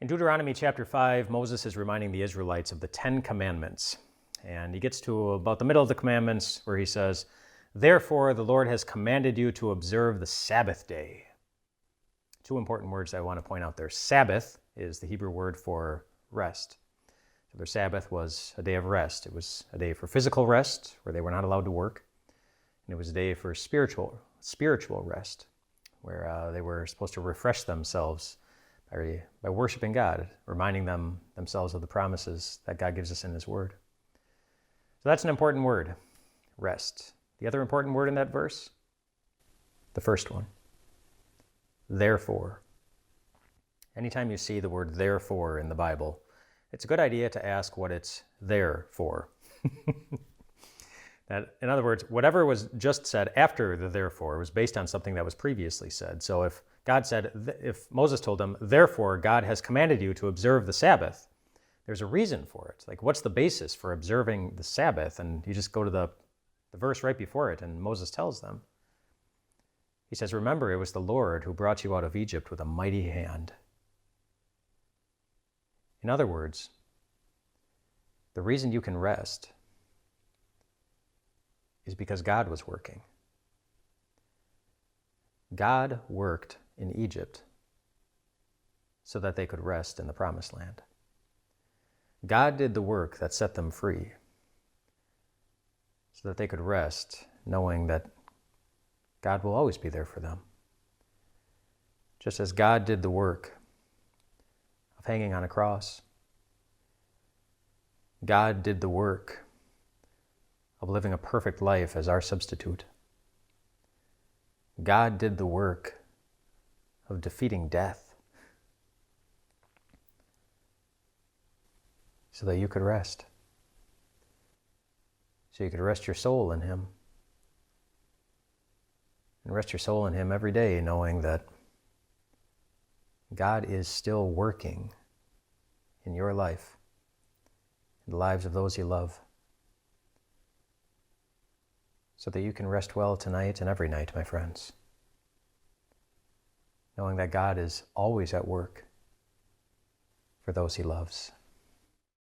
In Deuteronomy chapter 5, Moses is reminding the Israelites of the 10 commandments. And he gets to about the middle of the commandments where he says, "Therefore the Lord has commanded you to observe the Sabbath day." Two important words I want to point out there. Sabbath is the Hebrew word for rest. So their Sabbath was a day of rest. It was a day for physical rest, where they were not allowed to work. And it was a day for spiritual rest, where they were supposed to refresh themselves by worshiping God, reminding themselves of the promises that God gives us in His Word. So that's an important word, rest. The other important word in that verse, the first one, therefore. Anytime you see the word therefore in the Bible, it's a good idea to ask what it's there for. That, in other words, whatever was just said after the therefore was based on something that was previously said. So if Moses told them, "Therefore God has commanded you to observe the Sabbath," there's a reason for it. Like, what's the basis for observing the Sabbath? And you just go to the verse right before it, and Moses tells them. He says, "Remember, it was the Lord who brought you out of Egypt with a mighty hand." In other words, the reason you can rest is because God was working. God worked in Egypt so that they could rest in the Promised Land. God did the work that set them free so that they could rest knowing that God will always be there for them. Just as God did the work of hanging on a cross, God did the work of living a perfect life as our substitute. God did the work of defeating death so that you could rest. So you could rest your soul in Him. And rest your soul in Him every day, knowing that God is still working in your life, in the lives of those you love, so that you can rest well tonight and every night, my friends, knowing that God is always at work for those He loves.